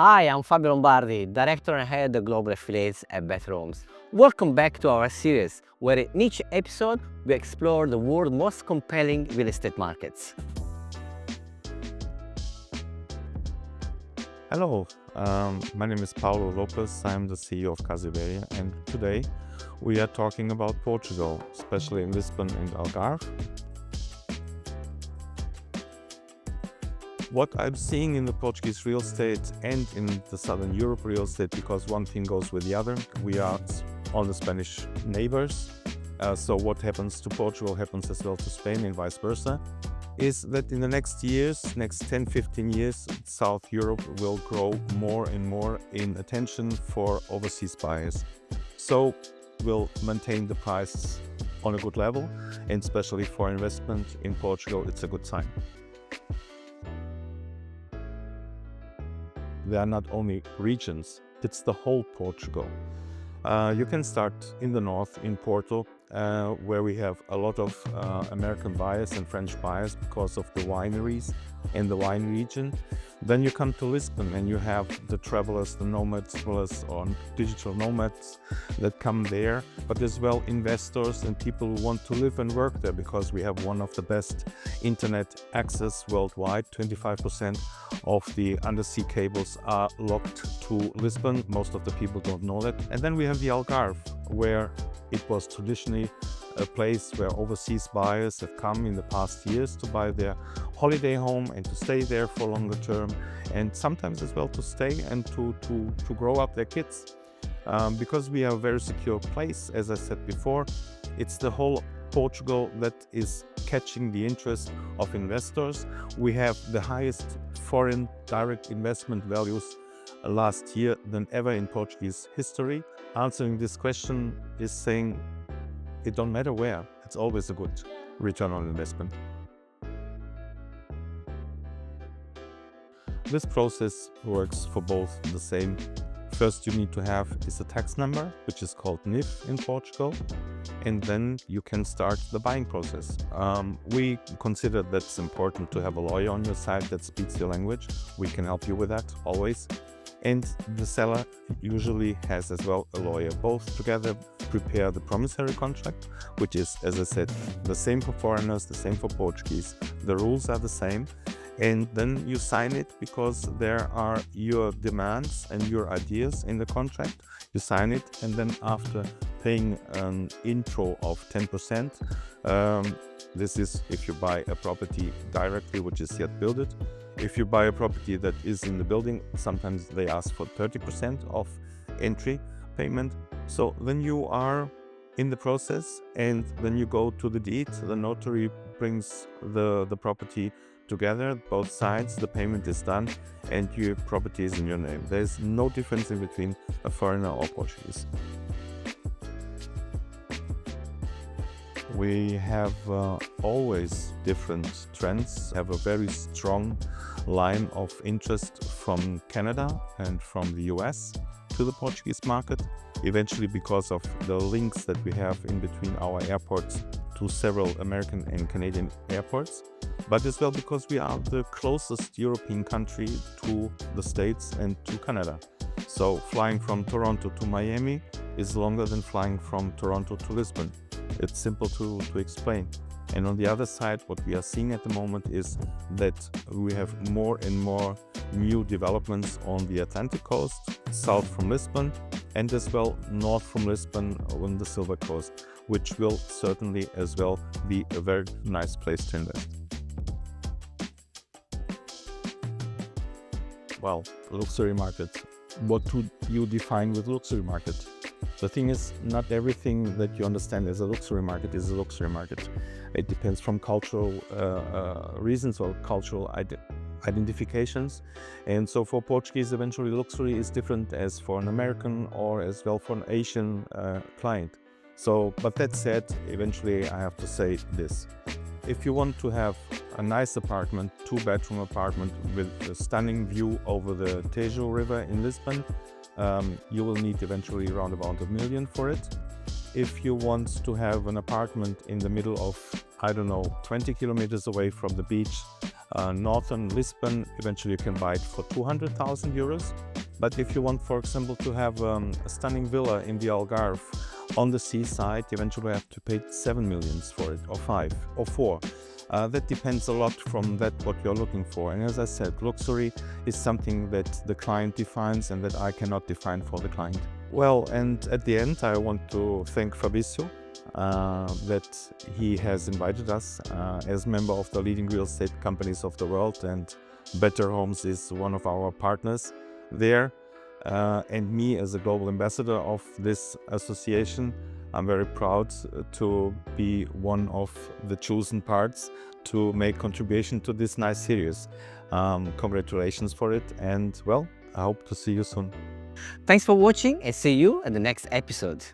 Hi, I'm Fabio Lombardi, Director and Head of Global Affiliates at Better Homes. Welcome back to our series, where in each episode we explore the world's most compelling real estate markets. Hello, my name is Paulo Lopez. I'm the CEO of Casiveria, and today we are talking about Portugal, especially in Lisbon and Algarve. What I'm seeing in the Portuguese real estate and in the Southern Europe real estate, because one thing goes with the other, we are on the Spanish neighbors. So what happens to Portugal happens as well to Spain and vice versa, is that in the next 10-15 years, South Europe will grow more and more in attention for overseas buyers. So we'll maintain the prices on a good level, and especially for investment in Portugal, it's a good sign. They are not only regions, it's the whole Portugal. You can start in the north, in Porto, where we have a lot of American buyers and French buyers because of the wineries and the wine region. Then you come to Lisbon and you have the travelers, the nomads, travelers or digital nomads that come there, but as well investors and people who want to live and work there, because we have one of the best internet access worldwide. 25% of the undersea cables are locked to Lisbon. Most of the people don't know that. And then we have the Algarve, where it was traditionally a place where overseas buyers have come in the past years to buy their holiday home and to stay there for longer term, and sometimes as well to stay and to grow up their kids. Because we are a very secure place, as I said before, it's the whole Portugal that is catching the interest of investors. We have the highest foreign direct investment values last year than ever in Portuguese history. Answering this question is saying it don't matter where, it's always a good return on investment. This process works for both the same. First you need to have is a tax number, which is called NIF in Portugal, and then you can start the buying process. We consider that's important to have a lawyer on your side that speaks your language. We can help you with that always. And the seller usually has as well a lawyer. Both together prepare the promissory contract, which is, as I said, the same for foreigners, the same for Portuguese. The rules are the same. And then you sign it because there are your demands and your ideas in the contract. You sign it, and then after paying an intro of 10%, this is if you buy a property directly which is yet built. If you buy a property that is in the building, sometimes they ask for 30% of entry payment. So then you are in the process, and then you go to the deed. The notary brings the property together, both sides, the payment is done, and your property is in your name. There's no difference in between a foreigner or Portuguese. We have always different trends. We have a very strong line of interest from Canada and from the US to the Portuguese market, eventually because of the links that we have in between our airports to several American and Canadian airports, but as well because we are the closest European country to the States and to Canada. So flying from Toronto to Miami is longer than flying from Toronto to Lisbon. It's simple to explain. And on the other side, what we are seeing at the moment is that we have more and more new developments on the Atlantic coast, south from Lisbon, and as well north from Lisbon on the Silver Coast, which will certainly as well be a very nice place to invest. Well, luxury market. What do you define with luxury market? The thing is, not everything that you understand as a luxury market is a luxury market. It depends from cultural reasons or cultural identifications. And so for Portuguese, eventually luxury is different as for an American or as well for an Asian client. So, but that said, eventually I have to say this. If you want to have a nice apartment, 2-bedroom apartment with a stunning view over the Tejo River in Lisbon, you will need eventually around about $1 million for it. If you want to have an apartment in the middle of, 20 kilometers away from the beach, northern Lisbon, eventually you can buy it for 200,000 euros. But if you want, for example, to have a stunning villa in the Algarve on the seaside, eventually you have to pay 7 millions for it, or 5, or 4. That depends a lot from that what you're looking for. And as I said, luxury is something that the client defines and that I cannot define for the client. Well, and at the end, I want to thank Fabrizio that he has invited us as member of the leading real estate companies of the world, and Better Homes is one of our partners there. And me as a global ambassador of this association, I'm very proud to be one of the chosen parts to make contribution to this nice series. Congratulations for it, and well, I hope to see you soon. Thanks for watching and see you in the next episode.